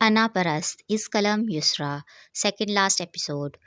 انا پرست اس قلم یسرا سیکنڈ لاسٹ ایپیسوڈ۔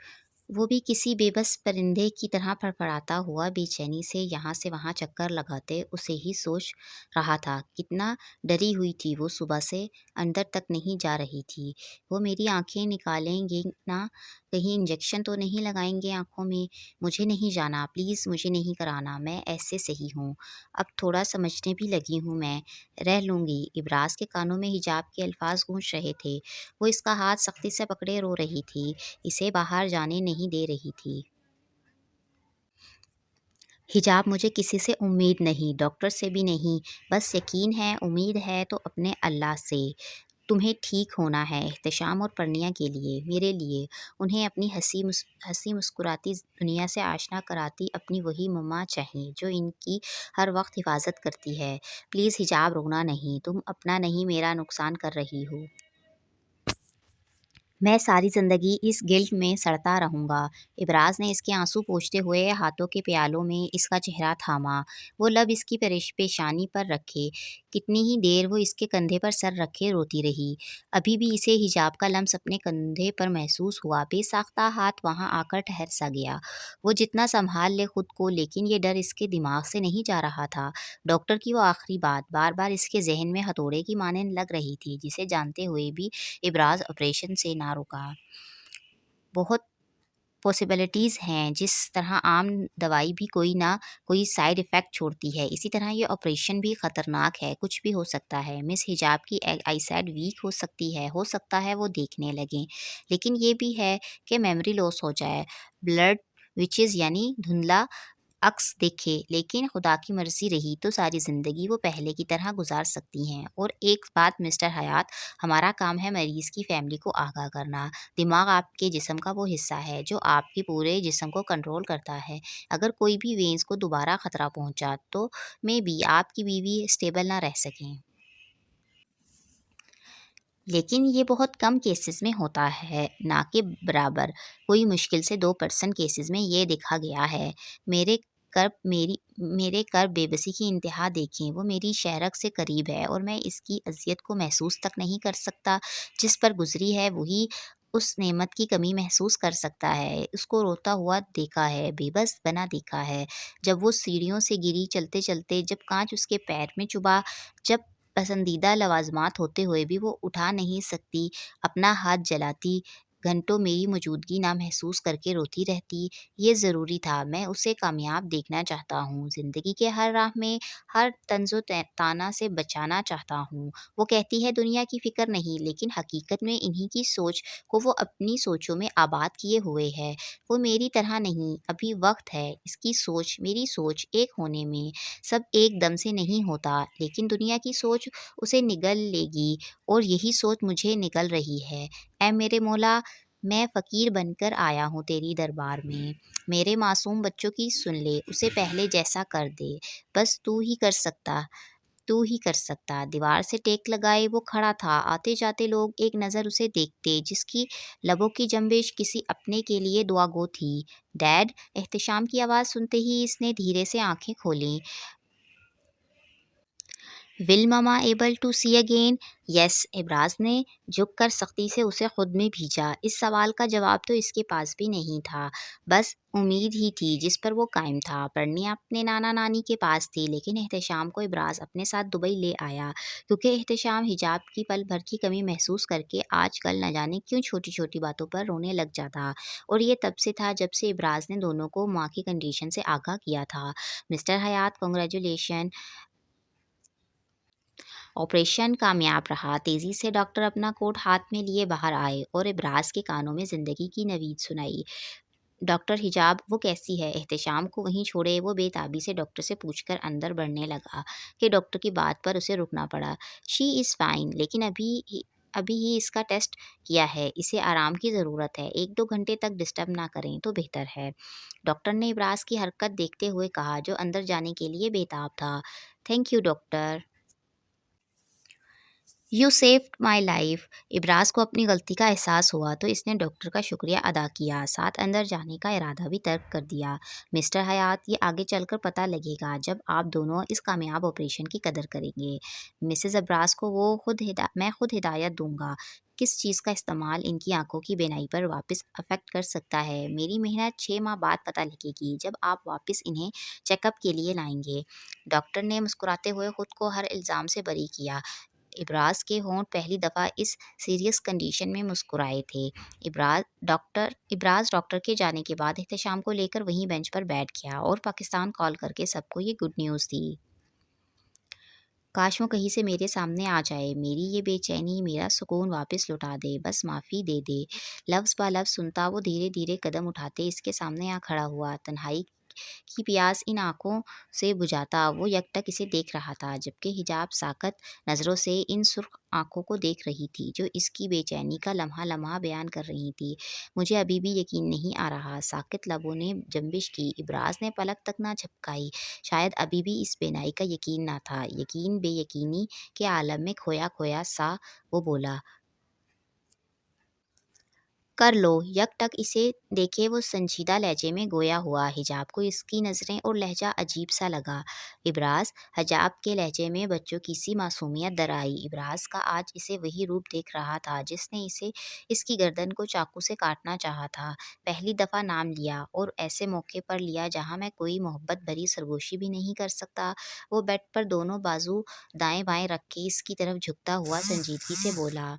وہ بھی کسی بے بس پرندے کی طرح پڑپڑاتا ہوا بے چینی سے یہاں سے وہاں چکر لگاتے اسے ہی سوچ رہا تھا۔ کتنا ڈری ہوئی تھی وہ، صبح سے اندر تک نہیں جا رہی تھی۔ وہ میری آنکھیں نکالیں گے نا، کہیں انجیکشن تو نہیں لگائیں گے آنکھوں میں؟ مجھے نہیں جانا، پلیز مجھے نہیں کرانا، میں ایسے صحیح ہوں۔ اب تھوڑا سمجھنے بھی لگی ہوں میں، رہ لوں گی۔ ابراز کے کانوں میں حجاب کے الفاظ گونج رہے تھے۔ وہ اس کا ہاتھ سختی سے پکڑے رو رہی تھی، اسے باہر جانے نہیں دے رہی تھی۔ حجاب، مجھے کسی سے امید نہیں، ڈاکٹر سے بھی نہیں، بس یقین ہے، امید ہے تو اپنے اللہ سے۔ تمہیں ٹھیک ہونا ہے، احتشام اور پرنیا کے لیے، میرے لیے۔ انہیں اپنی ہنسی مسکراتی دنیا سے آشنا کراتی اپنی وہی مما چاہیے جو ان کی ہر وقت حفاظت کرتی ہے۔ پلیز حجاب، رونا نہیں، تم اپنا نہیں میرا نقصان کر رہی ہو۔ میں ساری زندگی اس گلٹ میں سڑتا رہوں گا۔ ابراز نے اس کے آنسو پوچھتے ہوئے ہاتھوں کے پیالوں میں اس کا چہرہ تھاما، وہ لب اس کی پیشانی پر رکھے۔ کتنی ہی دیر وہ اس کے کندھے پر سر رکھے روتی رہی۔ ابھی بھی اسے حجاب کا لمس اپنے کندھے پر محسوس ہوا، بے ساختہ ہاتھ وہاں آ کر ٹھہر سا گیا۔ وہ جتنا سنبھال لے خود کو، لیکن یہ ڈر اس کے دماغ سے نہیں جا رہا تھا۔ ڈاکٹر کی وہ آخری بات بار بار اس کے ذہن میں ہتھوڑے کی مانند لگ رہی تھی، جسے جانتے ہوئے بھی ابراز آپریشن سے نہ رکا۔ بہت پاسبلٹیز ہیں، جس طرح عام دوائی بھی کوئی نہ کوئی سائیڈ ایفیکٹ چھوڑتی ہے، اسی طرح یہ آپریشن بھی خطرناک ہے، کچھ بھی ہو سکتا ہے۔ مس حجاب کی آئی سائٹ ویک ہو سکتا ہے وہ دیکھنے لگیں، لیکن یہ بھی ہے کہ میموری لاس ہو جائے، بلڈ وچز یعنی دھندلا عکس دیکھے، لیکن خدا کی مرضی رہی تو ساری زندگی وہ پہلے کی طرح گزار سکتی ہیں۔ اور ایک بات مسٹر حیات، ہمارا کام ہے مریض کی فیملی کو آگاہ کرنا۔ دماغ آپ کے جسم کا وہ حصہ ہے جو آپ کے پورے جسم کو کنٹرول کرتا ہے۔ اگر کوئی بھی وینز کو دوبارہ خطرہ پہنچا تو میں بھی آپ کی بیوی اسٹیبل نہ رہ سکیں۔ لیکن یہ بہت کم کیسز میں ہوتا ہے، نہ کہ برابر۔ کوئی مشکل سے 2% کیسز میں یہ دیکھا گیا ہے۔ میرے کرب بے بسی کی انتہا دیکھیں، وہ میری شہرک سے قریب ہے اور میں اس کی اذیت کو محسوس تک نہیں کر سکتا جس پر گزری ہے۔ وہی اس نعمت کی کمی محسوس کر سکتا ہے۔ اس کو روتا ہوا دیکھا ہے، بے بس بنا دیکھا ہے، جب وہ سیڑھیوں سے گری چلتے چلتے، جب کانچ اس کے پیر میں چبھا، جب پسندیدہ لوازمات ہوتے ہوئے بھی وہ اٹھا نہیں سکتی، اپنا ہاتھ جلاتی، گھنٹوں میری موجودگی نہ محسوس کر کے روتی رہتی۔ یہ ضروری تھا، میں اسے کامیاب دیکھنا چاہتا ہوں، زندگی کے ہر راہ میں ہر طنز و طعنہ سے بچانا چاہتا ہوں۔ وہ کہتی ہے دنیا کی فکر نہیں، لیکن حقیقت میں انہی کی سوچ کو وہ اپنی سوچوں میں آباد کیے ہوئے ہے۔ وہ میری طرح نہیں، ابھی وقت ہے اس کی سوچ میری سوچ ایک ہونے میں۔ سب ایک دم سے نہیں ہوتا، لیکن دنیا کی سوچ اسے نگل لے گی، اور یہی سوچ مجھے نگل رہی ہے۔ اے میرے مولا، میں فقیر بن کر آیا ہوں تیری دربار میں، میرے معصوم بچوں کی سن لے، اسے پہلے جیسا کر دے، بس تو ہی کر سکتا۔ دیوار سے ٹیک لگائے وہ کھڑا تھا، آتے جاتے لوگ ایک نظر اسے دیکھتے، جس کی لبوں کی جنبش کسی اپنے کے لیے دعا گو تھی۔ ڈیڈ، احتشام کی آواز سنتے ہی اس نے دھیرے سے آنکھیں کھولیں۔ ول ماما ایبل ٹو سی اگین؟ یس، ابراز نے جھک کر سختی سے اسے خود میں بھیجا۔ اس سوال کا جواب تو اس کے پاس بھی نہیں تھا، بس امید ہی تھی جس پر وہ قائم تھا۔ پرنیا اپنے نانا نانی کے پاس تھی، لیکن احتشام کو ابراز اپنے ساتھ دبئی لے آیا، کیونکہ احتشام حجاب کی پل بھر کی کمی محسوس کر کے آج کل نہ جانے کیوں چھوٹی چھوٹی باتوں پر رونے لگ جاتا، اور یہ تب سے تھا جب سے ابراز نے دونوں کو ماں کی کنڈیشن سے آگاہ کیا تھا۔ مسٹر حیات، کنگریچولیشن، آپریشن کامیاب رہا۔ تیزی سے ڈاکٹر اپنا کوٹ ہاتھ میں لیے باہر آئے اور ابراز کے کانوں میں زندگی کی نوید سنائی۔ ڈاکٹر، حجاب وہ کیسی ہے؟ احتشام کو وہیں چھوڑے وہ بے تابی سے ڈاکٹر سے پوچھ کر اندر بڑھنے لگا کہ ڈاکٹر کی بات پر اسے رکنا پڑا۔ شی از فائن، لیکن ابھی ہی اس کا ٹیسٹ کیا ہے، اسے آرام کی ضرورت ہے، 1-2 گھنٹے تک ڈسٹرب نہ کریں تو بہتر ہے، ڈاکٹر نے ابراز کی حرکت دیکھتے ہوئے کہا، جو اندر جانے کے لیے بے تاب تھا۔ Thank you doctor, you saved my life. Abraz کو اپنی غلطی کا احساس ہوا تو اس نے ڈاکٹر کا شکریہ ادا کیا، ساتھ اندر جانے کا ارادہ بھی ترک کر دیا۔ مسٹر حیات، یہ آگے چل کر پتہ لگے گا جب آپ دونوں اس کامیاب آپریشن کی قدر کریں گے۔ مسز ابراز کو میں خود ہدایت دوں گا کس چیز کا استعمال ان کی آنکھوں کی بینائی پر واپس افیکٹ کر سکتا ہے؟ میری محنت 6 ماہ بعد پتہ لگے گی جب آپ واپس انہیں چیک اپ کے لیے لائیں گے۔ ڈاکٹر نے مسکراتے ہوئے خود کو ہر الزام سے بری کیا۔ ابراز کے ہونٹ پہلی دفعہ اس سیریس کنڈیشن میں مسکرائے تھے۔ ابراز ڈاکٹر کے جانے کے بعد احتشام کو لے کر وہیں بینچ پر بیٹھ گیا اور پاکستان کال کر کے سب کو یہ گڈ نیوز دی۔ کاش وہ کہیں سے میرے سامنے آ جائے، میری یہ بے چینی، میرا سکون واپس لوٹا دے، بس معافی دے دے۔ لفظ با لفظ سنتا وہ دھیرے دھیرے قدم اٹھاتے اس کے سامنے آ کھڑا ہوا۔ تنہائی کی پیاس ان آنکھوں سے بجھاتا وہ یک ٹک اسے دیکھ رہا تھا، جبکہ حجاب ساکت نظروں سے ان سرخ آنکھوں کو دیکھ رہی تھی جو اس کی بے چینی کا لمحہ لمحہ بیان کر رہی تھی۔ مجھے ابھی بھی یقین نہیں آ رہا، ساکت لبوں نے جنبش کی۔ ابراز نے پلک تک نہ جھپکائی۔ شاید ابھی بھی اس بینائی کا یقین نہ تھا، یقین بے یقینی کے عالم میں کھویا کھویا سا وہ بولا۔ کر لو۔ یک ٹک اسے دیکھے وہ سنجیدہ لہجے میں گویا ہوا۔ حجاب کو اس کی نظریں اور لہجہ عجیب سا لگا۔ ابراز، حجاب کے لہجے میں بچوں کی سی معصومیت در آئی۔ ابراز کا آج اسے وہی روپ دیکھ رہا تھا جس نے اسے اس کی گردن کو چاقو سے کاٹنا چاہا تھا۔ پہلی دفعہ نام لیا، اور ایسے موقع پر لیا جہاں میں کوئی محبت بھری سرگوشی بھی نہیں کر سکتا۔ وہ بیڈ پر دونوں بازو دائیں بائیں رکھ کے اس کی طرف جھکتا ہوا سنجیدگی سے بولا۔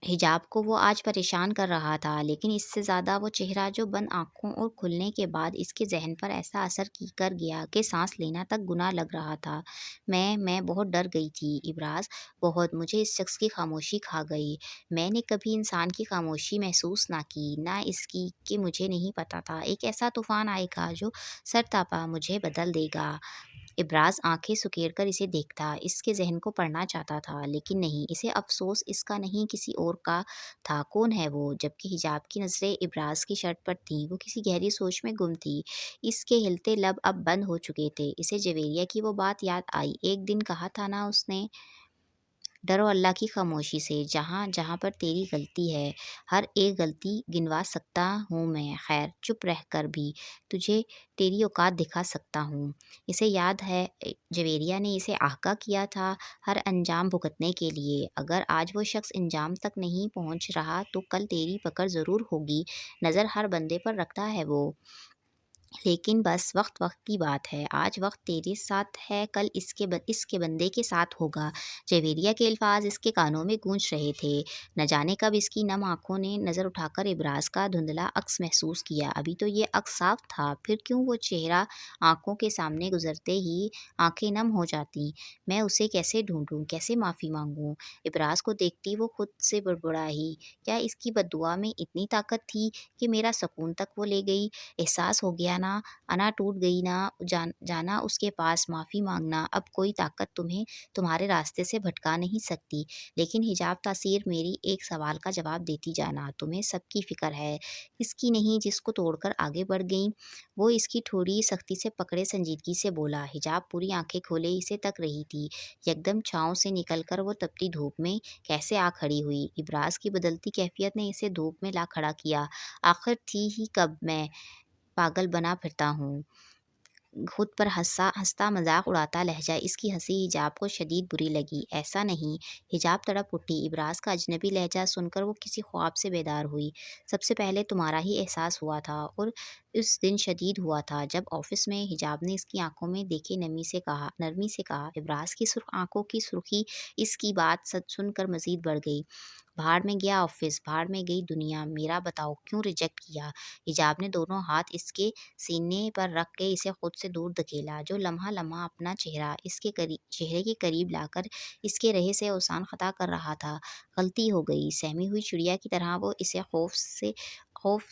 حجاب کو وہ آج پریشان کر رہا تھا، لیکن اس سے زیادہ وہ چہرہ جو بند آنکھوں اور کھلنے کے بعد اس کے ذہن پر ایسا اثر کر گیا کہ سانس لینا تک گناہ لگ رہا تھا۔ میں بہت ڈر گئی تھی ابراز، بہت۔ مجھے اس شخص کی خاموشی کھا گئی۔ میں نے کبھی انسان کی خاموشی محسوس نہ کی، نہ اس کی کہ مجھے نہیں پتا تھا ایک ایسا طوفان آئے گا جو سر تاپا مجھے بدل دے گا۔ ابراز آنکھیں سکیڑ کر اسے دیکھتا، اس کے ذہن کو پڑھنا چاہتا تھا، لیکن نہیں۔ اسے افسوس اس کا نہیں، کسی اور کا تھا۔ کون ہے وہ؟ جبکہ حجاب کی نظریں ابراز کی شرٹ پر تھیں، وہ کسی گہری سوچ میں گم تھی۔ اس کے ہلتے لب اب بند ہو چکے تھے۔ اسے جویریہ کی وہ بات یاد آئی، ایک دن کہا تھا نا اس نے، ڈرو اللہ کی خاموشی سے، جہاں جہاں پر تیری غلطی ہے، ہر ایک غلطی گنوا سکتا ہوں میں، خیر چپ رہ کر بھی تجھے تیری اوقات دکھا سکتا ہوں۔ اسے یاد ہے جویریہ نے اسے آگاہ کیا تھا ہر انجام بھگتنے کے لیے۔ اگر آج وہ شخص انجام تک نہیں پہنچ رہا تو کل تیری پکڑ ضرور ہوگی۔ نظر ہر بندے پر رکھتا ہے وہ، لیکن بس وقت کی بات ہے۔ آج وقت تیرے ساتھ ہے، کل اس کے بندے کے ساتھ ہوگا۔ جویریہ کے الفاظ اس کے کانوں میں گونج رہے تھے۔ نہ جانے کب اس کی نم آنکھوں نے نظر اٹھا کر ابراز کا دھندلا عکس محسوس کیا۔ ابھی تو یہ عکس صاف تھا، پھر کیوں وہ چہرہ آنکھوں کے سامنے گزرتے ہی آنکھیں نم ہو جاتی؟ میں اسے کیسے ڈھونڈوں، کیسے معافی مانگوں؟ ابراز کو دیکھتی وہ خود سے بڑبڑائی، کیا اس کی بد دعا میں اتنی طاقت تھی کہ میرا سکون تک وہ لے گئی؟ احساس ہو گیا نا، انا ٹوٹ گئی نا، جانا اس کے پاس معافی مانگنا، اب کوئی طاقت تمہیں تمہارے راستے سے بھٹکا نہیں سکتی۔ لیکن حجاب تاثیر، میری ایک سوال کا جواب دیتی جانا، تمہیں سب کی فکر ہے، کس کی نہیں جس کو توڑ کر آگے بڑھ گئیں؟ وہ اس کی ٹھوڑی سختی سے پکڑے سنجیدگی سے بولا۔ حجاب پوری آنکھیں کھولے اسے تک رہی تھی۔ یکدم چھاؤں سے نکل کر وہ تپتی دھوپ میں کیسے آ کھڑی ہوئی؟ ابراز کی بدلتی کیفیت نے اسے دھوپ میں لا کھڑا کیا۔ آخر تھی ہی کب میں پاگل بنا پھرتا ہوں؟ خود پر ہنستا مذاق اڑاتا لہجہ اس کی ہنسی حجاب کو شدید بری لگی۔ ایسا نہیں۔ حجاب تڑپ اٹھی۔ ابراز کا اجنبی لہجہ سن کر وہ کسی خواب سے بیدار ہوئی۔ سب سے پہلے تمہارا ہی احساس ہوا تھا، اور اس دن شدید ہوا تھا جب آفس میں، حجاب نے اس کی آنکھوں میں دیکھے نرمی سے کہا۔ ابراز کی سرخ آنکھوں کی سرخی اس کی بات سن کر مزید بڑھ گئی۔ بھاڑ میں گیا آفس، بھاڑ میں گئی دنیا، میرا بتاؤ کیوں ریجیکٹ کیا؟ حجاب نے دونوں ہاتھ اس کے سینے پر رکھ کے اسے خود سے دور دھکیلا، جو لمحہ لمحہ اپنا چہرہ اس کے چہرے کے قریب لا کر اس کے رہے سے اوسان خطا کر رہا تھا۔ غلطی ہو گئی، سہمی ہوئی چڑیا کی طرح وہ اسے خوف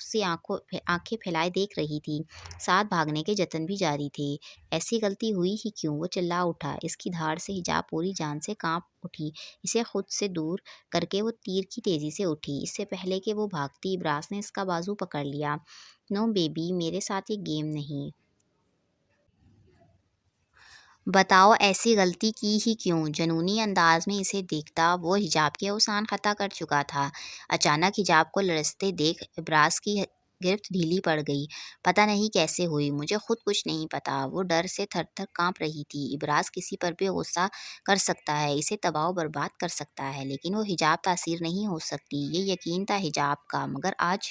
سے آنکھیں پھیلائے دیکھ رہی تھی۔ ساتھ بھاگنے کے جتن بھی جاری تھے۔ ایسی غلطی ہوئی ہی کیوں؟ وہ چلا اٹھا۔ اس کی دھاڑ سے حجاب پوری جان سے کانپ اٹھی۔ اسے خود سے دور کر کے وہ تیر کی تیزی سے اٹھی۔ اس سے پہلے کہ وہ بھاگتی، ابراز نے اس کا بازو پکڑ لیا۔ نو بیبی، میرے ساتھ یہ گیم نہیں۔ بتاؤ ایسی غلطی کی ہی کیوں؟ جنونی انداز میں اسے دیکھتا وہ حجاب کے اوسان خطا کر چکا تھا۔ اچانک حجاب کو لرزتے دیکھ ابراز کی گرفت ڈھیلی پڑ گئی۔ پتہ نہیں کیسے ہوئی، مجھے خود کچھ نہیں پتا۔ وہ ڈر سے تھر تھر کانپ رہی تھی۔ ابراز کسی پر بھی غصہ کر سکتا ہے، اسے تباہ و برباد کر سکتا ہے، لیکن وہ حجاب تاثیر نہیں ہو سکتی۔ یہ یقین تھا حجاب کا، مگر آج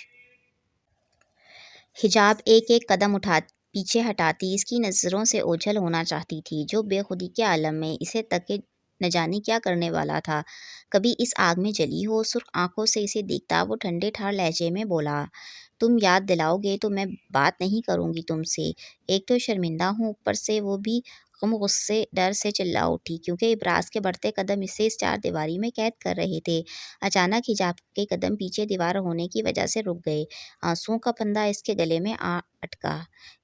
حجاب ایک ایک قدم پیچھے ہٹاتی اس کی نظروں سے اوجھل ہونا چاہتی تھی، جو بے خودی کے عالم میں اسے تک کہ نہ جانے کیا کرنے والا تھا۔ کبھی اس آگ میں جلی ہو، سرخ آنکھوں سے اسے دیکھتا وہ ٹھنڈے ٹھار لہجے میں بولا، تم یاد دلاؤ گے تو میں بات نہیں کروں گی تم سے۔ ایک تو شرمندہ ہوں، اوپر سے وہ بھی غم غصے ڈر سے چلا اٹھی، کیونکہ ابراز کے بڑھتے قدم اسے اس چار دیواری میں قید کر رہے تھے۔ اچانک حجاب کے قدم پیچھے دیوار ہونے کی وجہ سے رک گئے۔ آنسوؤں کا پھندا اس کے گلے میں آ اٹکا۔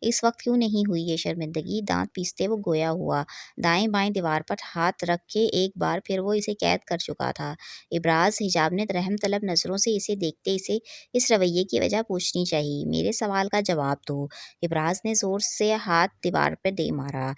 اس وقت کیوں نہیں ہوئی یہ شرمندگی؟ دانت پیستے وہ گویا ہوا، دائیں بائیں دیوار پر ہاتھ رکھ کے ایک بار پھر وہ اسے قید کر چکا تھا۔ ابراز، حجاب نے رحم طلب نظروں سے اسے دیکھتے اسے اس رویے کی وجہ پوچھنی چاہی۔ میرے سوال کا جواب دو۔ ابراز نے زور سے ہاتھ دیوار پر دے مارا۔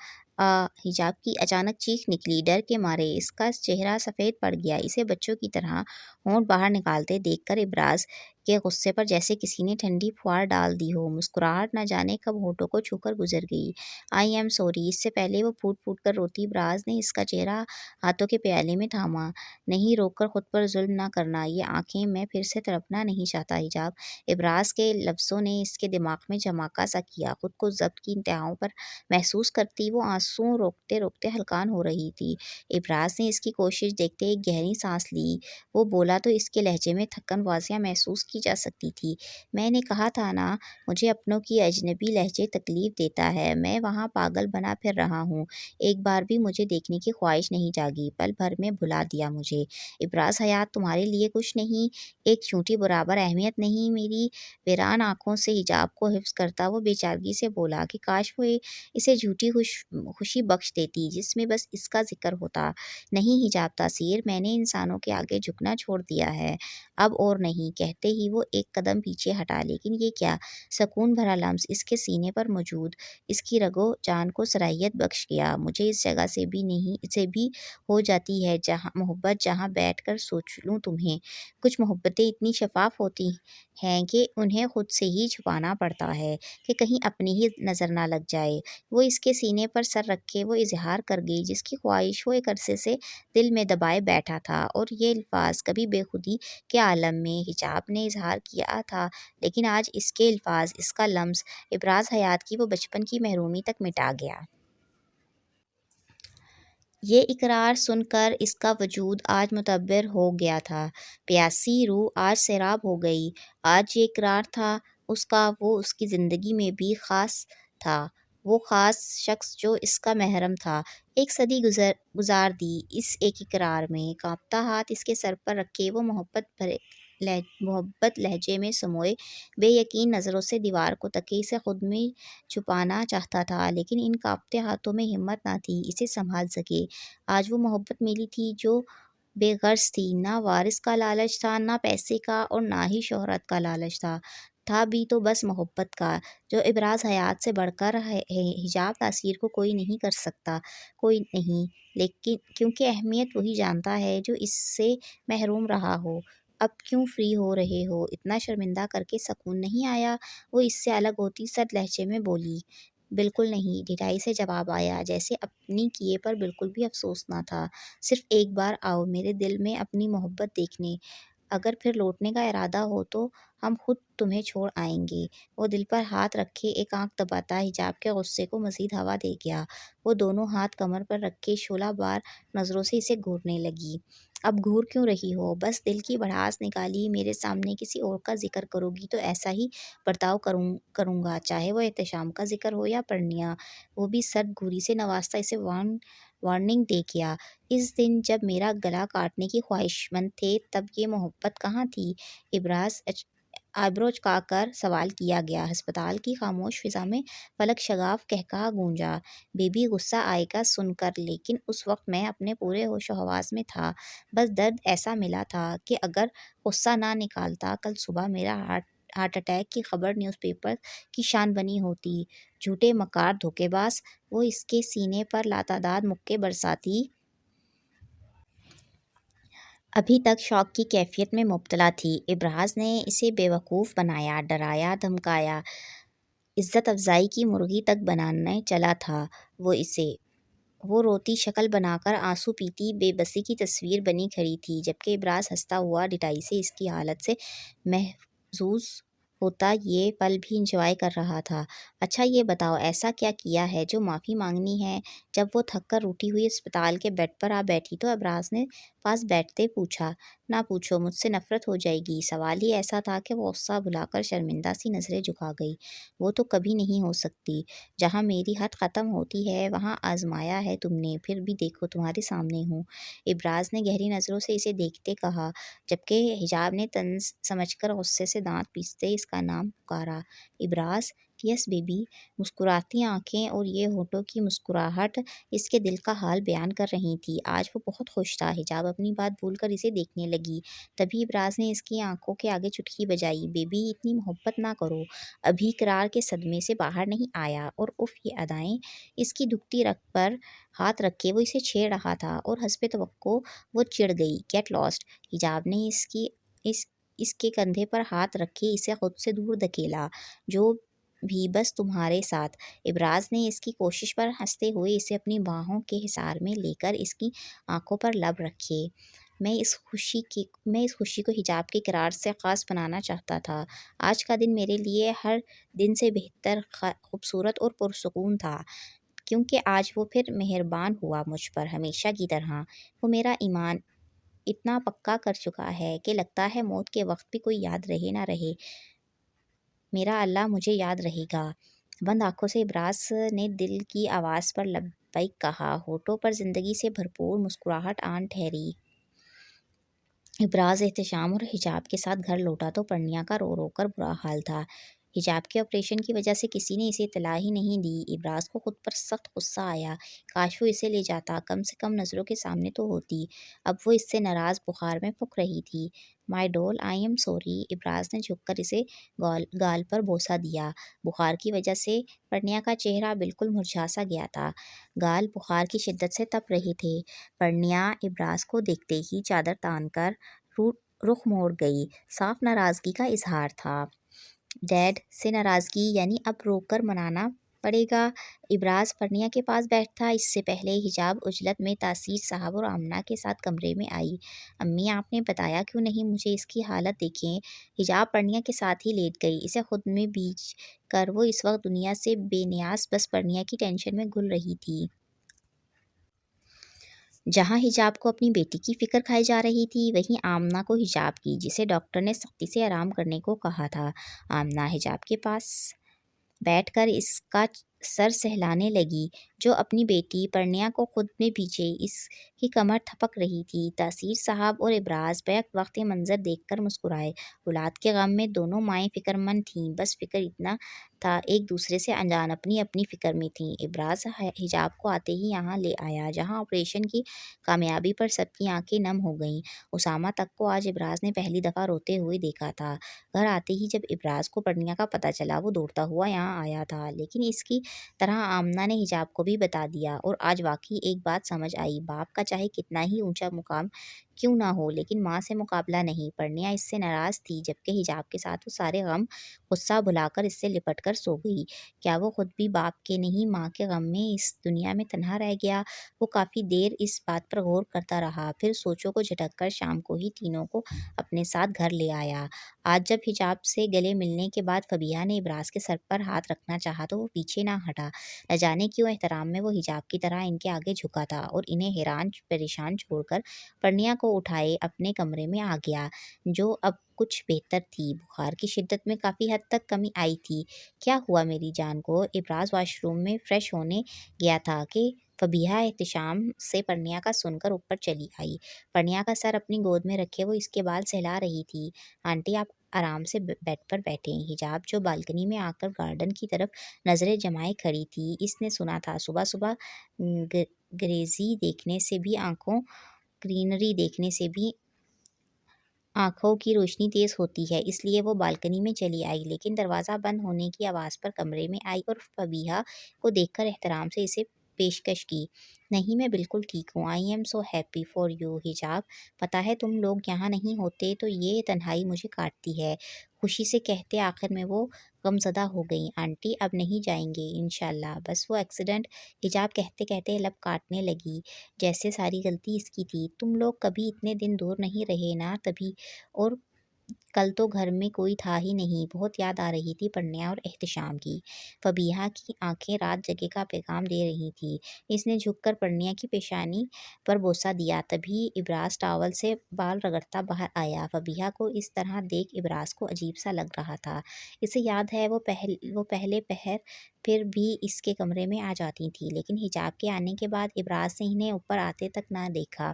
حجاب کی اچانک چیخ نکلی۔ ڈر کے مارے اس کا چہرہ سفید پڑ گیا۔ اسے بچوں کی طرح ہونٹ باہر نکالتے دیکھ کر ابراز کے غصے پر جیسے کسی نے ٹھنڈی پھوار ڈال دی ہو۔ مسکراہٹ نہ جانے کب ہونٹوں کو چھو کر گزر گئی۔ I am sorry. اس سے پہلے وہ پھوٹ پھوٹ کر روتی، ابراز نے اس کا چہرہ ہاتھوں کے پیالے میں تھاما۔ نہیں، روک کر خود پر ظلم نہ کرنا۔ یہ آنکھیں میں پھر سے تڑپنا نہیں چاہتا حجاب۔ ابراز کے لفظوں نے اس کے دماغ میں جھماکہ سا کیا۔ خود کو ضبط کی انتہاؤں پر محسوس کرتی وہ آنسو روکتے روکتے ہلکان ہو رہی تھی۔ ابراز نے اس کی کوشش دیکھتے ایک گہری سانس لی۔ وہ بولا تو اس کے لہجے میں تھکن واضح محسوس کی جا سکتی تھی۔ میں نے کہا تھا نا، مجھے اپنوں کی اجنبی لہجے تکلیف دیتا ہے۔ میں وہاں پاگل بنا پھر رہا ہوں۔ ایک بار بھی مجھے دیکھنے کی خواہش نہیں جاگی۔ پل بھر میں بھلا دیا مجھے۔ ابراز، حیات تمہارے لیے کچھ نہیں، ایک چونٹی برابر اہمیت نہیں۔ میری ویران آنکھوں سے حجاب کو حفظ کرتا وہ بے چارگی سے بولا کہ کاش وہ اسے جھوٹی خوشی بخش دیتی جس میں بس اس کا ذکر ہوتا۔ نہیں حجاب تاثیر، میں نے انسانوں کے آگے جھکنا چھوڑ دیا ہے، اب اور نہیں۔ کہتے ہی وہ ایک قدم پیچھے ہٹا۔ لیکن یہ کیا سکون بھرا لمس اس کے سینے پر موجود اس کی رگو جان کو صلاحیت بخش گیا۔ مجھے اس جگہ سے بھی ہو جاتی ہے جہاں محبت، جہاں بیٹھ کر سوچ لوں تمہیں۔ کچھ محبتیں اتنی شفاف ہوتی ہیں کہ انہیں خود سے ہی چھپانا پڑتا ہے کہ کہیں اپنی ہی نظر نہ لگ جائے۔ وہ اس کے سینے پر سر رکھ کے وہ اظہار کر گئی جس کی خواہش وہ ایک عرصے سے دل میں دبائے بیٹھا تھا، اور یہ الفاظ کبھی بے خودی کے عالم میں حجاب نے اظہار کیا تھا، لیکن آج اس کے الفاظ، اس کا لمس ابراز حیات کی وہ بچپن کی محرومی تک مٹا گیا۔ یہ اقرار سن کر اس کا وجود آج معتبر ہو گیا تھا۔ پیاسی روح آج سیراب ہو گئی۔ آج یہ اقرار تھا اس کا، وہ اس کی زندگی میں بھی خاص تھا، وہ خاص شخص جو اس کا محرم تھا۔ ایک صدی گزار دی اس ایک اقرار میں۔ کانپتا ہاتھ اس کے سر پر رکھے وہ محبت لہجے میں سموئے بے یقین نظروں سے دیوار کو تکے، اسے خود میں چھپانا چاہتا تھا، لیکن ان کانپتے ہاتھوں میں ہمت نہ تھی اسے سنبھال سکے۔ آج وہ محبت ملی تھی جو بے غرض تھی، نہ وارث کا لالچ تھا، نہ پیسے کا، اور نہ ہی شہرت کا لالچ تھا بھی تو بس محبت کا، جو ابراز حیات سے بڑھ کر حجاب تاثیر کو کوئی نہیں کر سکتا، کوئی نہیں، لیکن کیونکہ اہمیت وہی جانتا ہے جو اس سے محروم رہا ہو۔ اب کیوں فری ہو رہے ہو؟ اتنا شرمندہ کر کے سکون نہیں آیا؟ وہ اس سے الگ ہوتی سرد لہجے میں بولی۔ بالکل نہیں، ڈھٹائی سے جواب آیا، جیسے اپنی کیے پر بالکل بھی افسوس نہ تھا۔ صرف ایک بار آؤ میرے دل میں اپنی محبت دیکھنے، اگر پھر لوٹنے کا ارادہ ہو تو ہم خود تمہیں چھوڑ آئیں گے۔ وہ دل پر ہاتھ رکھے ایک آنکھ دباتا حجاب کے غصے کو مزید ہوا دے گیا۔ وہ دونوں ہاتھ کمر پر رکھے شعلہ بار نظروں سے اسے گھورنے لگی۔ اب گھور کیوں رہی ہو؟ بس دل کی بھڑاس نکالی۔ میرے سامنے کسی اور کا ذکر کرو گی تو ایسا ہی برتاؤ کروں گا، چاہے وہ احتشام کا ذکر ہو یا پرنیا۔ وہ بھی سرد گھوری سے نوازتا اسے وارننگ دے گیا۔ اس دن جب میرا گلا کاٹنے کی خواہشمند تھے تب یہ محبت کہاں تھی؟ ابراز آئبرو چکا کر سوال کیا گیا۔ ہسپتال کی خاموش فضا میں فلک شگاف قہقہا گونجا۔ بے بی غصہ آئے گا سن کر، لیکن اس وقت میں اپنے پورے ہوش و حواس میں تھا۔ بس درد ایسا ملا تھا کہ اگر غصہ نہ نکالتا کل صبح میرا ہارٹ اٹیک کی خبر نیوز پیپر کی شان بنی ہوتی۔ جھوٹے مکار دھوکے باز۔ وہ اس کے سینے پر لاتعداد مکے برساتی ابھی تک شوق کی کیفیت میں مبتلا تھی۔ ابراز نے اسے بیوقوف بنایا، ڈرایا، دھمکایا، عزت افزائی کی مرغی تک بنانے چلا تھا وہ روتی شکل بنا کر آنسو پیتی بے بسی کی تصویر بنی کھڑی تھی، جبکہ ابراز ہنستا ہوا ڈٹائی سے اس کی حالت سے محظوظ ہوتا یہ پل بھی انجوائے کر رہا تھا۔ اچھا یہ بتاؤ ایسا کیا کیا ہے جو معافی مانگنی ہے؟ جب وہ تھک کر روٹھی ہوئی اسپتال کے بیڈ پر آ بیٹھی تو ابراز نے پاس بیٹھتے پوچھا، نہ پوچھو، مجھ سے نفرت ہو جائے گی۔ سوال ہی ایسا تھا کہ وہ غصہ بھلا کر شرمندہ سی نظریں جھکا گئی۔ وہ تو کبھی نہیں ہو سکتی، جہاں میری حد ختم ہوتی ہے وہاں آزمایا ہے تم نے، پھر بھی دیکھو تمہارے سامنے ہوں۔ ابراز نے گہری نظروں سے اسے دیکھتے کہا، جبکہ حجاب نے طنز سمجھ کر غصے سے دانت پیستے اس کا نام پکارا، ابراز۔ یس بیبی۔ مسکراتی آنکھیں اور یہ ہونٹوں کی مسکراہٹ اس کے دل کا حال بیان کر رہی تھی۔ آج وہ بہت خوش تھا۔ حجاب اپنی بات بھول کر اسے دیکھنے لگی، تبھی ابراز نے اس کی آنکھوں کے آگے چٹکی بجائی، بیبی اتنی محبت نہ کرو، ابھی اقرار کے صدمے سے باہر نہیں آیا۔ اور اف یہ ادائیں! اس کی دکھتی رگ پر ہاتھ رکھ کے وہ اسے چھیڑ رہا تھا اور حسب توقع وہ چڑ گئی۔ Get lost. حجاب نے اس کے کندھے پر ہاتھ رکھ کے اسے خود سے دور دھکیلا، جو بھی بس تمہارے ساتھ۔ ابراز نے اس کی کوشش پر ہنستے ہوئے اسے اپنی باہوں کے حصار میں لے کر اس کی آنکھوں پر لب رکھے۔ میں اس خوشی کو حجاب کے اقرار سے خاص بنانا چاہتا تھا۔ آج کا دن میرے لیے ہر دن سے بہتر، خوبصورت اور پرسکون تھا، کیونکہ آج وہ پھر مہربان ہوا مجھ پر، ہمیشہ کی طرح۔ وہ میرا ایمان اتنا پکا کر چکا ہے کہ لگتا ہے موت کے وقت بھی کوئی یاد رہے نہ رہے، میرا اللہ مجھے یاد رہے گا۔ بند آنکھوں سے ابراز نے دل کی آواز پر لبیک کہا، ہونٹوں پر زندگی سے بھرپور مسکراہٹ آن ٹھہری۔ ابراز احتشام اور حجاب کے ساتھ گھر لوٹا تو پرنیا کا رو رو کر برا حال تھا۔ حجاب کے آپریشن کی وجہ سے کسی نے اسے اطلاع ہی نہیں دی۔ ابراز کو خود پر سخت غصہ آیا، کاش وہ اسے لے جاتا، کم سے کم نظروں کے سامنے تو ہوتی۔ اب وہ اس سے ناراض بخار میں پھک رہی تھی۔ مائی ڈول، آئی ایم سوری۔ ابراز نے جھک کر اسے گال پر بوسہ دیا۔ بخار کی وجہ سے پرنیا کا چہرہ بالکل مرجھا سا گیا تھا، گال بخار کی شدت سے تپ رہے تھے۔ پرنیا ابراز کو دیکھتے ہی چادر تان کر رخ موڑ گئی، صاف ناراضگی کا اظہار تھا۔ ڈیڈ سے ناراضگی، یعنی اب رو کر منانا پڑے گا۔ ابراز پرنیا کے پاس بیٹھا، اس سے پہلے حجاب عجلت میں تاثیر صاحب اور آمنہ کے ساتھ کمرے میں آئی۔ امی آپ نے بتایا کیوں نہیں مجھے، اس کی حالت دیکھیں۔ حجاب پرنیا کے ساتھ ہی لیٹ گئی، اسے خود میں بیچ کر وہ اس وقت دنیا سے بے نیاز بس پرنیا کی ٹینشن میں گھل رہی تھی۔ جہاں حجاب کو اپنی بیٹی کی فکر کھائی جا رہی تھی، وہیں آمنہ کو حجاب کی، جسے ڈاکٹر نے سختی سے آرام کرنے کو کہا تھا۔ آمنہ حجاب کے پاس بیٹھ کر اس کا سر سہلانے لگی، جو اپنی بیٹی پرنیا کو خود میں پیچھے اس کی کمر تھپک رہی تھی۔ تاثیر صاحب اور ابراز بیک وقت یہ منظر دیکھ کر مسکرائے۔ اولاد کے غم میں دونوں مائیں فکر مند تھیں، بس فکر اتنا تھا ایک دوسرے سے انجان، اپنی اپنی فکر میں تھیں۔ ابراز حجاب کو آتے ہی یہاں لے آیا، جہاں آپریشن کی کامیابی پر سب کی آنکھیں نم ہو گئیں۔ اسامہ تک کو آج ابراز نے پہلی دفعہ روتے ہوئے دیکھا تھا۔ گھر آتے ہی جب ابراز کو پرنیا کا پتہ چلا، وہ دوڑتا ہوا یہاں آیا تھا، لیکن اس کی طرح آمنہ نے حجاب کو بھی بتا دیا، اور آج واقعی ایک بات سمجھ آئی، باپ کا چاہے کتنا ہی اونچا مقام کیوں نہ ہو، لیکن ماں سے مقابلہ نہیں۔ پرنیا اس سے ناراض تھی، جبکہ حجاب کے ساتھ وہ سارے غم غصہ بھلا کر اس سے لپٹ کر سو گئی۔ کیا وہ خود بھی باپ کے نہیں ماں کے غم میں اس دنیا میں تنہا رہ گیا؟ وہ کافی دیر اس بات پر غور کرتا رہا، پھر سوچوں کو جھٹک کر شام کو ہی تینوں کو اپنے ساتھ گھر لے آیا۔ آج جب حجاب سے گلے ملنے کے بعد فبیہہ نے ابراز کے سر پر ہاتھ رکھنا چاہا تو وہ پیچھے نہ ہٹا۔ نہ جانے کیوں احترام میں وہ حجاب کی طرح ان کے آگے جھکا تھا، اور انہیں حیران پریشان چھوڑ کر پرنیا کو اٹھائے اپنے کمرے میں آ گیا، جو اب کچھ بہتر تھی۔ بخار کی شدت میں کافی حد تک کمی آئی تھی۔ کیا ہوا میری جان کو؟ ابراز واش روم میں فریش ہونے گیا تھا کہ فبیہہ احتشام سے پرنیا کا سن کر اوپر چلی آئی۔ پرنیا کا سر اپنی گود میں رکھے وہ اس کے بال سہلا رہی تھی۔ آنٹی آپ آرام سے بیڈ پر بیٹھیں۔ حجاب جو بالکنی میں آ کر گارڈن کی طرف نظریں جمائے کھڑی تھی، اس نے سنا تھا صبح صبح گرینری دیکھنے سے بھی آنکھوں کی روشنی تیز ہوتی ہے، اس لیے وہ بالکنی میں چلی آئی، لیکن دروازہ بند ہونے کی آواز پر کمرے میں آئی اور فبیہہ کو دیکھ کر احترام سے اسے پیشکش کی۔ نہیں، میں بالکل ٹھیک ہوں۔ I am so happy for you حجاب، پتہ ہے تم لوگ یہاں نہیں ہوتے تو یہ تنہائی مجھے کاٹتی ہے، خوشی سے کہتے آخر میں وہ غمزدہ ہو گئیں۔ آنٹی اب نہیں جائیں گے انشاءاللہ، بس وہ ایکسیڈنٹ، حجاب کہتے کہتے لب کاٹنے لگی، جیسے ساری غلطی اس کی تھی۔ تم لوگ کبھی اتنے دن دور نہیں رہے نا تبھی، اور کل تو گھر میں کوئی تھا ہی نہیں۔ بہت یاد آ رہی تھی پرنیا اور احتشام کی۔ فبیہا کی آنکھیں رات جگے کا پیغام دے رہی تھی۔ اس نے جھک کر پرنیا کی پیشانی پر بوسہ دیا، تبھی ابراز ٹاول سے بال رگڑتا باہر آیا۔ فبیہا کو اس طرح دیکھ ابراز کو عجیب سا لگ رہا تھا۔ اسے یاد ہے وہ پہلے پہر پھر بھی اس کے کمرے میں آ جاتی تھی، لیکن حجاب کے آنے کے بعد ابراز نے انہیں اوپر آتے تک نہ دیکھا۔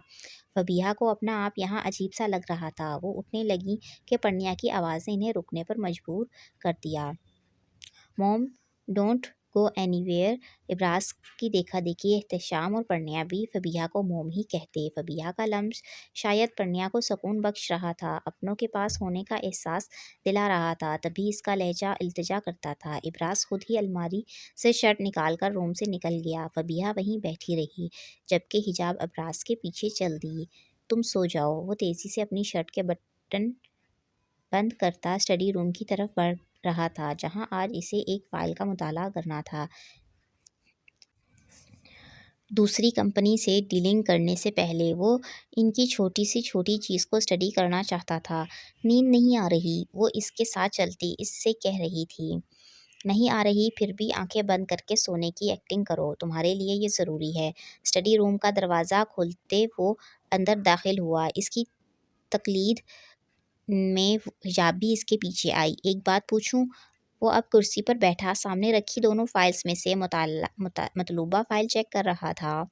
فبیہا کو اپنا آپ یہاں عجیب سا لگ رہا تھا۔ وہ اٹھنے لگی کہ پرنیا کی آواز نے انہیں رکنے پر مجبور کر دیا۔ موم ڈونٹ گو اینی ویئر۔ ابراز کی دیکھا دیکھی احتشام اور پرنیا بھی فبیہا کو موم ہی کہتے۔ فبیہا کا لمس شاید پرنیا کو سکون بخش رہا تھا، اپنوں کے پاس ہونے کا احساس دلا رہا تھا، تبھی اس کا لہجہ التجا کرتا تھا۔ ابراز خود ہی الماری سے شرٹ نکال کر روم سے نکل گیا۔ فبیہا وہیں بیٹھی رہی جبکہ حجاب ابراز کے پیچھے چل دی۔ تم سو جاؤ۔ وہ تیزی سے اپنی شرٹ کے بٹن بند کرتا اسٹڈی روم کی طرف بڑھ رہا تھا، جہاں آج اسے ایک فائل کا مطالعہ کرنا تھا۔ دوسری کمپنی سے ڈیلنگ کرنے سے پہلے وہ ان کی چھوٹی سی چھوٹی چیز کو اسٹڈی کرنا چاہتا تھا۔ نیند نہیں آ رہی؟ وہ اس کے ساتھ چلتی اس سے کہہ رہی تھی۔ نہیں آ رہی؟ پھر بھی آنکھیں بند کر کے سونے کی ایکٹنگ کرو، تمہارے لیے یہ ضروری ہے۔ اسٹڈی روم کا دروازہ کھولتے وہ اندر داخل ہوا۔ اس کی تقلید میں حجاب بھی اس کے پیچھے آئی۔ ایک بات پوچھوں؟ وہ اب کرسی پر بیٹھا سامنے رکھی دونوں فائلز میں سے مطلوبہ فائل چیک کر رہا تھا۔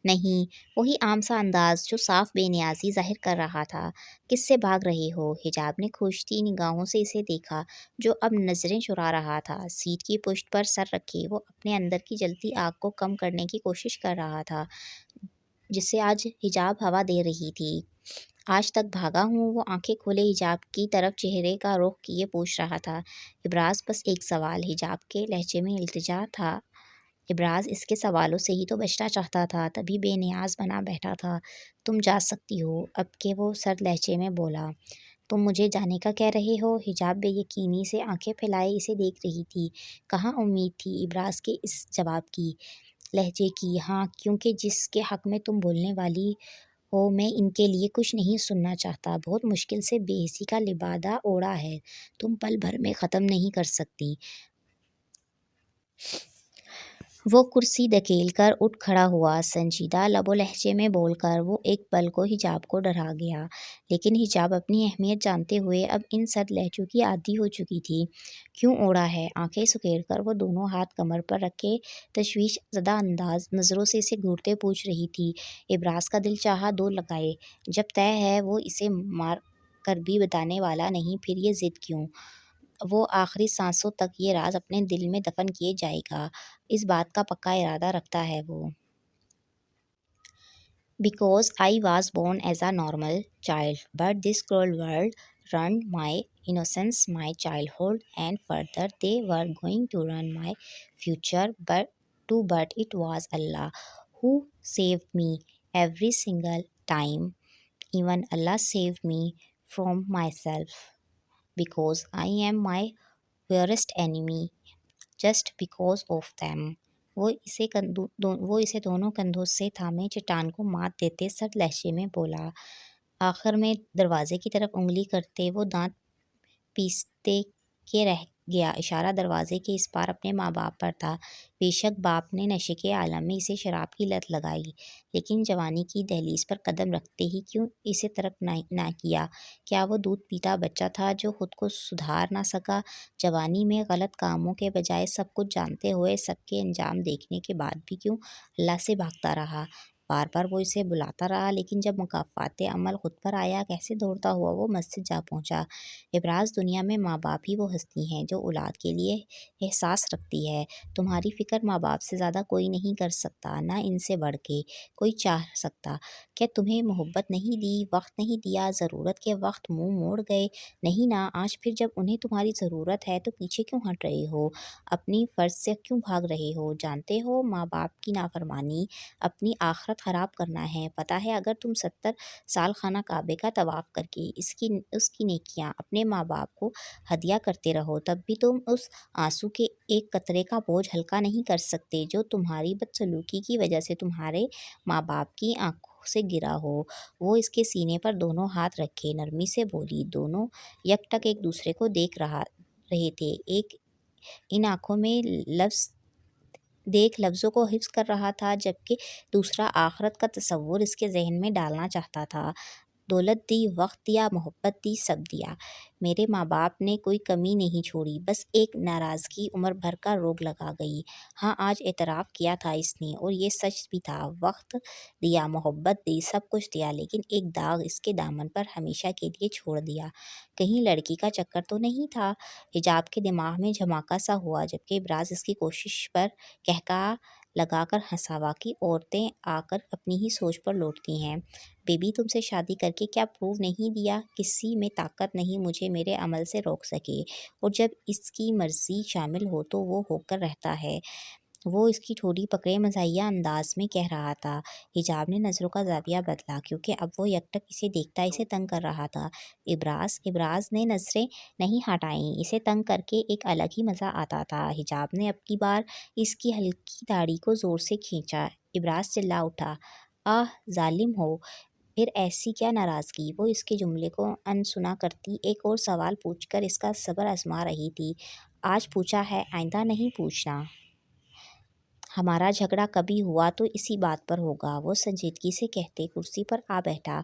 نہیں، وہی عام سا انداز جو صاف بے نیازی ظاہر کر رہا تھا۔ کس سے بھاگ رہے ہو؟ حجاب نے کھوجتی نگاہوں سے اسے دیکھا، جو اب نظریں چرا رہا تھا۔ سیٹ کی پشت پر سر رکھے وہ اپنے اندر کی جلتی آگ کو کم کرنے کی کوشش کر رہا تھا، جسے آج حجاب ہوا دے رہی تھی۔ آج تک بھاگا ہوں؟ وہ آنکھیں کھولے حجاب کی طرف چہرے کا رخ کیے پوچھ رہا تھا۔ ابراز بس ایک سوال؟ حجاب کے لہجے میں التجا تھا۔ ابراز اس کے سوالوں سے ہی تو بچنا چاہتا تھا، تبھی بے نیاز بنا بیٹھا تھا۔ تم جا سکتی ہو اب کہ وہ سرد لہجے میں بولا۔ تم مجھے جانے کا کہہ رہے ہو؟ حجاب بے یقینی سے آنکھیں پھیلائے اسے دیکھ رہی تھی۔ کہاں امید تھی ابراز کے اس جواب کی، لہجے کی؟ ہاں، کیونکہ جس کے حق میں تم بولنے والی ہو میں ان کے لیے کچھ نہیں سننا چاہتا۔ بہت مشکل سے بے حسی کا لبادہ اوڑھا ہے، تم پل بھر میں ختم نہیں کر سکتی۔ وہ کرسی دھکیل کر اٹھ کھڑا ہوا، سنجیدہ لب و لہجے میں بول کر وہ ایک پل کو حجاب کو ڈرا گیا، لیکن حجاب اپنی اہمیت جانتے ہوئے اب ان سرد لہجوں کی عادی ہو چکی تھی۔ کیوں اوڑھا ہے؟ آنکھیں سکیڑ کر وہ دونوں ہاتھ کمر پر رکھے تشویش زدہ نظروں سے اسے گھورتے پوچھ رہی تھی۔ ابراز کا دل چاہا دو لگائے، جب طے ہے وہ اسے مار کر بھی بتانے والا نہیں، پھر یہ ضد کیوں؟ وہ آخری سانسوں تک یہ راز اپنے دل میں دفن کیے جائے گا، اس بات کا پکا ارادہ رکھتا ہے وہ۔ Because I was born as a normal child, but this cruel world ruined my innocence, my childhood, and further they were going to ruin my future but it was Allah who saved me every single time. Even Allah saved me from myself, because I am my worst enemy just because of them. وہ اسے دونوں کندھوں سے تھامے چٹان کو مات دیتے سرد لہجے میں بولا۔ آخر میں دروازے کی طرف انگلی کرتے وہ دانت پیستے کے رہ گیا، اشارہ دروازے کے اس پار اپنے ماں باپ پر تھا۔ بے شک باپ نے نشے کے عالم میں اسے شراب کی لت لگائی، لیکن جوانی کی دہلیز پر قدم رکھتے ہی کیوں اسے ترک نہ کیا؟ کیا وہ دودھ پیتا بچہ تھا جو خود کو سدھار نہ سکا؟ جوانی میں غلط کاموں کے بجائے سب کچھ جانتے ہوئے سب کے انجام دیکھنے کے بعد بھی کیوں اللہ سے بھاگتا رہا؟ بار بار وہ اسے بلاتا رہا، لیکن جب مکافات عمل خود پر آیا، کیسے دوڑتا ہوا وہ مسجد جا پہنچا۔ ابراز، دنیا میں ماں باپ ہی وہ ہستی ہیں جو اولاد کے لیے احساس رکھتی ہے۔ تمہاری فکر ماں باپ سے زیادہ کوئی نہیں کر سکتا، نہ ان سے بڑھ کے کوئی چاہ سکتا۔ کیا تمہیں محبت نہیں دی، وقت نہیں دیا، ضرورت کے وقت منہ موڑ گئے؟ نہیں نا، آج پھر جب انہیں تمہاری ضرورت ہے تو پیچھے کیوں ہٹ رہے ہو؟ اپنی فرض سے کیوں بھاگ رہے ہو؟ جانتے ہو ماں باپ کی نافرمانی اپنی آخرت خراب کرنا ہے۔ پتہ ہے اگر تم 70 سال خانہ کعبے کا طواف کر کے اس کی نیکیاں اپنے ماں باپ کو ہدیہ کرتے رہو، تب بھی تم اس آنسو کے ایک قطرے کا بوجھ ہلکا نہیں کر سکتے جو تمہاری بدسلوکی کی وجہ سے تمہارے ماں باپ کی آنکھوں سے گرا ہو۔ وہ اس کے سینے پر دونوں ہاتھ رکھے نرمی سے بولی۔ دونوں یکٹک ایک دوسرے کو دیکھ رہے تھے، ایک ان آنکھوں میں لفظوں کو حفظ کر رہا تھا، جبکہ دوسرا آخرت کا تصور اس کے ذہن میں ڈالنا چاہتا تھا۔ دولت دی، وقت دیا، محبت دی، سب دیا۔ میرے ماں باپ نے کوئی کمی نہیں چھوڑی، بس ایک ناراضگی عمر بھر کا روگ لگا گئی۔ ہاں، آج اعتراف کیا تھا اس نے، اور یہ سچ بھی تھا۔ وقت دیا، محبت دی، سب کچھ دیا، لیکن ایک داغ اس کے دامن پر ہمیشہ کے لیے چھوڑ دیا۔ کہیں لڑکی کا چکر تو نہیں تھا؟ حجاب کے دماغ میں جھماکا سا ہوا، جبکہ ابراز اس کی کوشش پر کہکہا لگا کر ہنسا۔ واقعی عورتیں آ کر اپنی ہی سوچ پر لوٹتی ہیں۔ بیبی، تم سے شادی کر کے کیا پروو نہیں دیا؟ کسی میں طاقت نہیں مجھے میرے عمل سے روک سکے، اور جب اس کی مرضی شامل ہو تو وہ ہو کر رہتا ہے۔ وہ اس کی ٹھوڑی پکڑے مزاحیہ انداز میں کہہ رہا تھا۔ حجاب نے نظروں کا زاویہ بدلا، کیونکہ اب وہ یکٹک اسے دیکھتا اسے تنگ کر رہا تھا۔ ابراز نے نظریں نہیں ہٹائیں۔ اسے تنگ کر کے ایک الگ ہی مزہ آتا تھا۔ حجاب نے اب کی بار اس کی ہلکی داڑھی کو زور سے کھینچا۔ ابراز چلا اٹھا، آہ ظالم ہو! پھر ایسی کیا ناراضگی؟ وہ اس کے جملے کو انسنا کرتی ایک اور سوال پوچھ کر اس کا صبر آزما رہی تھی۔ آج پوچھا ہے، آئندہ نہیں پوچھنا۔ ہمارا جھگڑا کبھی ہوا تو اسی بات پر ہوگا، وہ سنجیدگی سے کہتے کرسی پر آ بیٹھا۔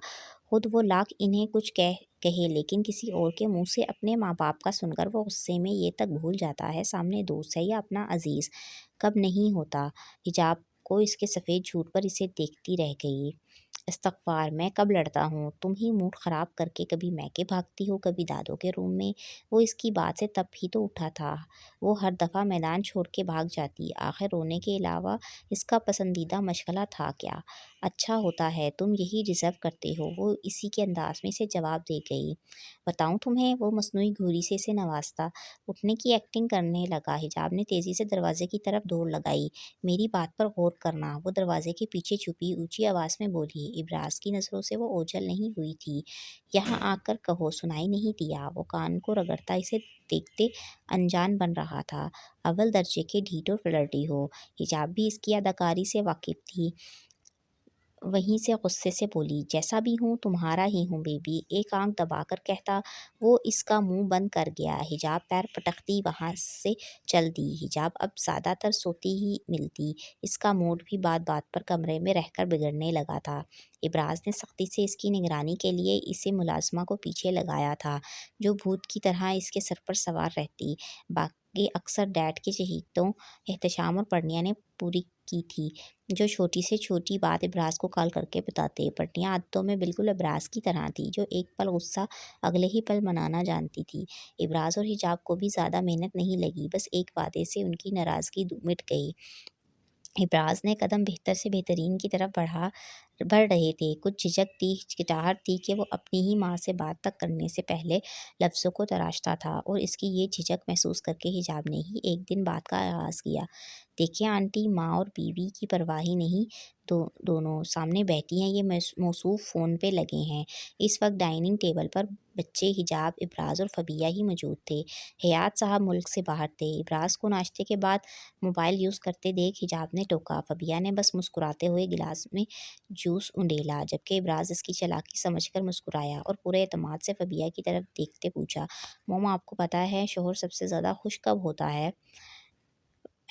خود وہ لاکھ انہیں کچھ کہے، لیکن کسی اور کے منہ سے اپنے ماں باپ کا سن کر وہ غصے میں یہ تک بھول جاتا ہے سامنے دوست ہے یا اپنا عزیز کب نہیں ہوتا۔ حجاب کو اس کے سفید جھوٹ پر اسے دیکھتی رہ گئی۔ استغفار، میں کب لڑتا ہوں؟ تم ہی موڈ خراب کر کے کبھی میکے بھاگتی ہو، کبھی دادوں کے روم میں۔ وہ اس کی بات سے تب ہی تو اٹھا تھا۔ وہ ہر دفعہ میدان چھوڑ کے بھاگ جاتی، آخر رونے کے علاوہ اس کا پسندیدہ مشغلہ تھا کیا؟ اچھا ہوتا ہے، تم یہی ڈیزرو کرتے ہو، وہ اسی کے انداز میں اسے جواب دے گئی۔ بتاؤں تمہیں؟ وہ مصنوعی گھوری سے اسے نوازتا اٹھنے کی ایکٹنگ کرنے لگا۔ حجاب نے تیزی سے دروازے کی طرف دوڑ لگائی۔ میری بات پر غور کرنا، وہ دروازے کے پیچھے چھپی اونچی آواز میں بولی۔ ابراز کی نظروں سے وہ اوجھل نہیں ہوئی تھی۔ یہاں آ کر کہو، سنائی نہیں دیا؟ وہ کان کو رگڑتا اسے دیکھتے انجان بن رہا تھا۔ اول درجے کے ڈھیٹ اور فلرٹی ہو۔ حجاب بھی اس کی اداکاری سے واقف تھی، وہیں سے غصے سے بولی، جیسا بھی ہوں تمہارا ہی ہوں بیبی۔ ایک آنکھ دبا کر کہتا وہ اس کا منہ بند کر گیا۔ حجاب پیر پٹکتی وہاں سے چل دی۔ حجاب اب زیادہ تر سوتی ہی ملتی، اس کا موڈ بھی بات بات پر کمرے میں رہ کر بگڑنے لگا تھا۔ ابراز نے سختی سے اس کی نگرانی کے لیے اسے ملازمہ کو پیچھے لگایا تھا، جو بھوت کی طرح اس کے سر پر سوار رہتی۔ باقی اکثر ڈیڈ کے چہیتوں احتشام اور پڑنیا نے پوری کی تھی، جو چھوٹی سے چھوٹی بات ابراز کو کال کر کے بتاتے۔ پٹنیا عادتوں میں بالکل ابراز کی طرح تھی، جو ایک پل غصہ اگلے ہی پل منانا جانتی تھی۔ ابراز اور حجاب کو بھی زیادہ محنت نہیں لگی، بس ایک وعدے سے ان کی ناراضگی مٹ گئی۔ ابراز نے قدم بہتر سے بہترین کی طرف بڑھ رہے تھے۔ کچھ جھجک تھی، ہچکچاہٹ تھی کہ وہ اپنی ہی ماں سے بات تک کرنے سے پہلے لفظوں کو تراشتا تھا، اور اس کی یہ جھجک محسوس کر کے حجاب نے ہی ایک دن بات کا آغاز کیا۔ دیکھیں آنٹی، ماں اور بیوی کی پرواہ ہی نہیں، دونوں سامنے بیٹھی ہیں، یہ موصوف فون پہ لگے ہیں۔ اس وقت ڈائننگ ٹیبل پر بچے، حجاب، ابراز اور فبیہ ہی موجود تھے۔ حیات صاحب ملک سے باہر تھے۔ ابراز کو ناشتے کے بعد موبائل یوز کرتے دیکھ حجاب نے ٹوکا۔ فبیہ نے بس مسکراتے ہوئے گلاس میں جوس انڈیلا، جبکہ ابراز اس کی چالاکی سمجھ کر مسکرایا اور پورے اعتماد سے فبیہ کی طرف دیکھتے پوچھا، موم آپ کو پتہ ہے شوہر سب سے زیادہ خوش کب ہوتا ہے؟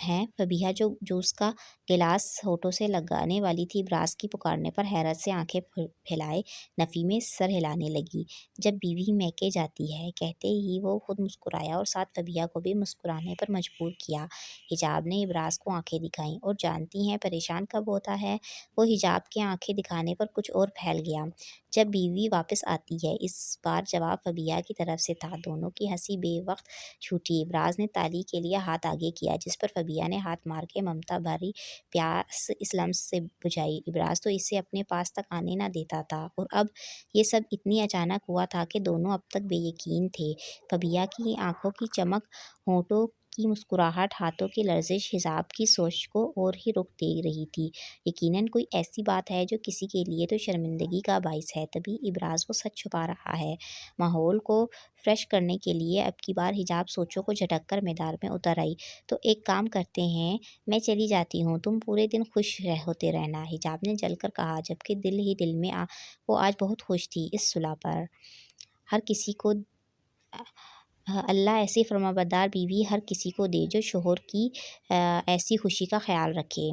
ہیں؟ فبیہہ جو جوس کا گلاس ہونٹوں سے لگانے والی تھی، ابراز کی پکارنے پر حیرت سے آنکھیں پھیلائے نفی میں سر ہلانے لگی۔ جب بیوی میکے جاتی ہے، کہتے ہی وہ خود مسکرایا اور ساتھ فبیہہ کو بھی مسکرانے پر مجبور کیا۔ حجاب نے ابراز کو آنکھیں دکھائیں اور جانتی ہیں پریشان کب ہوتا ہے؟ وہ حجاب کے آنکھیں دکھانے پر کچھ اور پھیل گیا۔ جب بیوی واپس آتی ہے، اس بار جواب فبیہہ کی طرف سے تھا۔ دونوں کی ہنسی بے وقت چھوٹی۔ ابراز نے تالی کے لیے ہاتھ آگے کیا، جس پر فبیہہ نے ہاتھ مار کے ممتا بھری پیاس اس لمس سے بجھائی۔ ابراز تو اسے اپنے پاس تک آنے نہ دیتا تھا، اور اب یہ سب اتنی اچانک ہوا تھا کہ دونوں اب تک بے یقین تھے۔ فبیہہ کی آنکھوں کی چمک، ہونٹوں کی مسکراہٹ، ہاتھوں کی لرزش حجاب کی سوچ کو اور ہی رخ دے رہی تھی۔ یقیناً کوئی ایسی بات ہے جو کسی کے لیے تو شرمندگی کا باعث ہے، تبھی ابراز وہ سچ چھپا رہا ہے۔ ماحول کو فریش کرنے کے لیے اب کی بار حجاب سوچوں کو جھٹک کر میدان میں اتر آئی۔ تو ایک کام کرتے ہیں، میں چلی جاتی ہوں، تم پورے دن خوش ہوتے رہنا، حجاب نے جل کر کہا، جبکہ دل ہی دل میں وہ آج بہت خوش تھی اس صلح پر۔ ہر کسی کو اللہ ایسی فرمانبردار بیوی ہر کسی کو دے جو شوہر کی ایسی خوشی کا خیال رکھے۔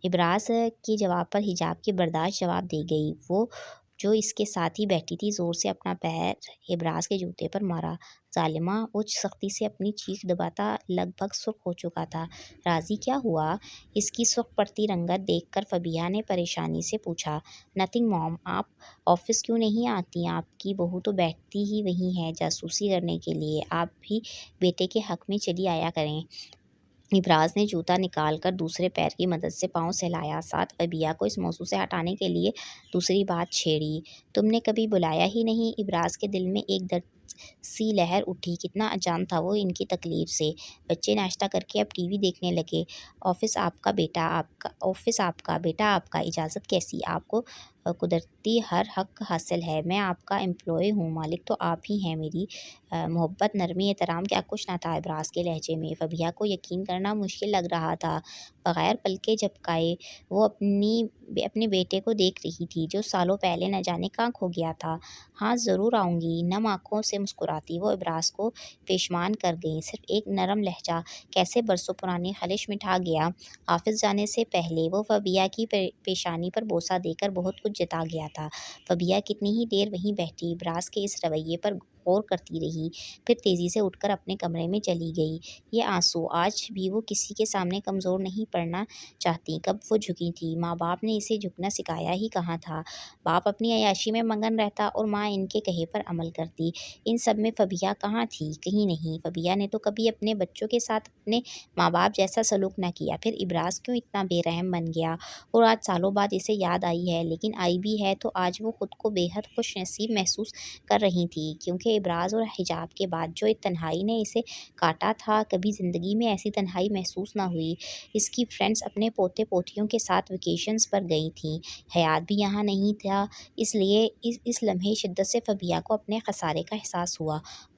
ابراز کے جواب پر حجاب کی برداشت جواب دے گئی۔ وہ جو اس کے ساتھ ہی بیٹھی تھی، زور سے اپنا پیر ابراز کے جوتے پر مارا۔ ظالمہ! وہ سختی سے اپنی چیخ دباتا لگ بھگ سرخ ہو چکا تھا۔ راضی کیا ہوا؟ اس کی سرخ پڑتی رنگت دیکھ کر فبیہہ نے پریشانی سے پوچھا۔ نتھنگ مام، آپ آفس کیوں نہیں آتی؟ آپ کی بہو تو بیٹھتی ہی وہیں ہے جاسوسی کرنے کے لیے، آپ بھی بیٹے کے حق میں چلی آیا کریں۔ ابراز نے جوتا نکال کر دوسرے پیر کی مدد سے پاؤں سہلایا، ساتھ فبیہہ کو اس موضوع سے ہٹانے کے لیے دوسری بات چھیڑی۔ تم نے کبھی بلایا ہی نہیں؟ ابراز کے دل میں ایک درد سی لہر اٹھی، کتنا اجان تھا وہ ان کی تکلیف سے۔ بچے ناشتہ کر کے اب ٹی وی دیکھنے لگے۔ آفس آپ کا بیٹا آپ کا، اجازت کیسی؟ آپ کو قدرتی ہر حق حاصل ہے، میں آپ کا امپلائی ہوں، مالک تو آپ ہی ہیں۔ میری محبت، نرمی، احترام، کیا کچھ نہ تھا ابراز کے لہجے میں۔ فبیہہ کو یقین کرنا مشکل لگ رہا تھا۔ بغیر پلکیں جھپکائے وہ اپنے بیٹے کو دیکھ رہی تھی، جو سالوں پہلے نہ جانے کہاں کھو گیا تھا۔ ہاں ضرور آؤں گی، نم آنکھوں سے مسکراتی وہ ابراز کو پیشمان کر گئیں۔ صرف ایک نرم لہجہ کیسے برسوں پرانی خلش مٹا گیا۔ آفس جانے سے پہلے وہ فبیہہ کی پیشانی پر بوسہ دے کر بہت کچھ جتا گیا تھا۔ فبیہہ کتنی ہی دیر وہیں بیٹھی ابراز کے اس رویے پر غور کرتی رہی، پھر تیزی سے اٹھ کر اپنے کمرے میں چلی گئی۔ یہ آنسو، آج بھی وہ کسی کے سامنے کمزور نہیں پڑنا چاہتی۔ کب وہ جھکی تھی؟ ماں باپ نے اسے جھکنا سکھایا ہی کہاں تھا؟ باپ اپنی عیاشی میں مگن رہتا اور ماں ان کے کہے پر عمل کرتی۔ ان سب میں فبیہہ کہاں تھی؟ کہیں نہیں۔ فبیہہ نے تو کبھی اپنے بچوں کے ساتھ اپنے ماں باپ جیسا سلوک نہ کیا، پھر ابراز کیوں اتنا بے رحم بن گیا؟ اور آج سالوں بعد اسے یاد آئی ہے، لیکن آئی بھی ہے تو آج وہ خود کو بے حد خوش نصیب محسوس کر رہی تھی، کیونکہ ابراز اور حجاب کے بعد جو تنہائی نے اسے کاٹا تھا، کبھی زندگی میں ایسی تنہائی محسوس نہ ہوئی۔ اس کی فرینڈز اپنے پوتے پوتیوں کے ساتھ ویکیشنز پر گئی تھیں، حیات بھی یہاں نہیں تھا، اس لیے اس لمحے شدت سے فبیہہ کو اپنے خسارے کا احساس ہوا۔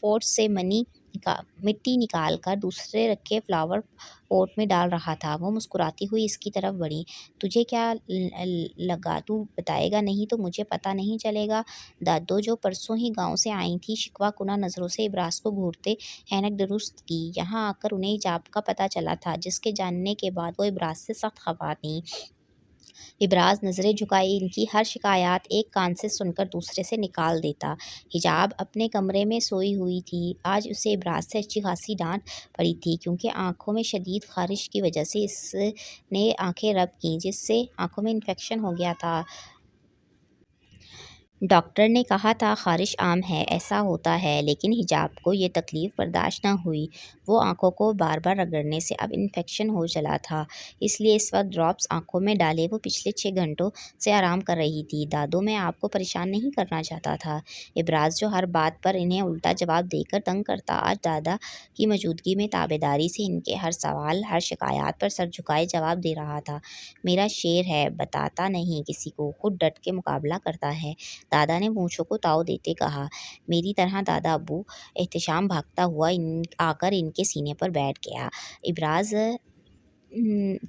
پوٹ سے مٹی نکال کر دوسرے رکھے فلاور پوٹ میں ڈال رہا تھا۔ وہ مسکراتی ہوئی اس کی طرف بڑھی۔ تجھے کیا لگا تو بتائے گا نہیں تو مجھے پتہ نہیں چلے گا؟ دادو جو پرسوں ہی گاؤں سے آئی تھی، شکوہ کناں نظروں سے ابراز کو گھورتے اینک درست کی۔ یہاں آ کر انہیں حجاب کا پتہ چلا تھا، جس کے جاننے کے بعد وہ ابراز سے سخت خفا تھیں۔ ابراز نظریں جھکائے ان کی ہر شکایات ایک کان سے سن کر دوسرے سے نکال دیتا۔ حجاب اپنے کمرے میں سوئی ہوئی تھی۔ آج اسے ابراز سے اچھی خاصی ڈانٹ پڑی تھی، کیونکہ آنکھوں میں شدید خارش کی وجہ سے اس نے آنکھیں رب کیں، جس سے آنکھوں میں انفیکشن ہو گیا تھا۔ ڈاکٹر نے کہا تھا خارش عام ہے، ایسا ہوتا ہے، لیکن حجاب کو یہ تکلیف برداشت نہ ہوئی۔ وہ آنکھوں کو بار بار رگڑنے سے اب انفیکشن ہو چلا تھا، اس لیے اس وقت ڈراپس آنکھوں میں ڈالے وہ پچھلے 6 گھنٹوں سے آرام کر رہی تھی۔ دادو میں آپ کو پریشان نہیں کرنا چاہتا تھا۔ ابراز جو ہر بات پر انہیں الٹا جواب دے کر تنگ کرتا، آج دادا کی موجودگی میں تابعداری سے ان کے ہر سوال، ہر شکایات پر سر جھکائے جواب دے رہا تھا۔ میرا شیر ہے، بتاتا نہیں کسی کو، خود ڈٹ کے مقابلہ کرتا ہے، دادا نے مونچھوں کو تاؤ دیتے کہا۔ میری طرح دادا ابو؟ احتشام بھاگتا ہوا آ کر ان کے سینے پر بیٹھ گیا۔ ابراز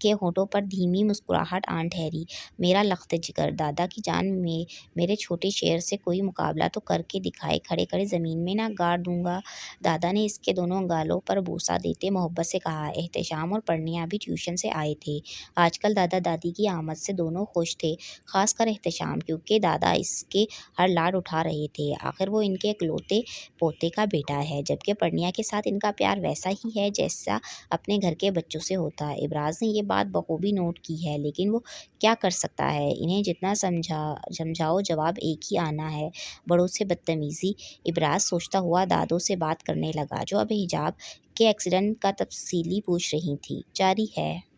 کے ہونٹوں پر دھیمی مسکراہٹ آن ٹھہری۔ میرا لخت جگر، دادا کی جان میں میرے چھوٹے شیر سے کوئی مقابلہ تو کر کے دکھائے، کھڑے کھڑے زمین میں نہ گاڑ دوں گا۔ دادا نے اس کے دونوں گالوں پر بوسہ دیتے محبت سے کہا۔ احتشام اور پرنیا بھی ٹیوشن سے آئے تھے۔ آج کل دادا دادی کی آمد سے دونوں خوش تھے، خاص کر احتشام، کیونکہ دادا اس کے ہر لاڈ اٹھا رہے تھے۔ آخر وہ ان کے اکلوتے پوتے کا بیٹا ہے، جبکہ پرنیا کے ساتھ ان کا پیار ویسا ہی ہے جیسا اپنے گھر کے بچوں سے ہوتا ہے۔ ابراز نے یہ بات بخوبی نوٹ کی ہے، لیکن وہ کیا کر سکتا ہے؟ انہیں جتنا سمجھاؤ جواب ایک ہی آنا ہے، بڑوں سے بدتمیزی۔ ابراز سوچتا ہوا دادوں سے بات کرنے لگا، جو اب حجاب کے ایکسیڈنٹ کا تفصیلی پوچھ رہی تھی۔ جاری ہے۔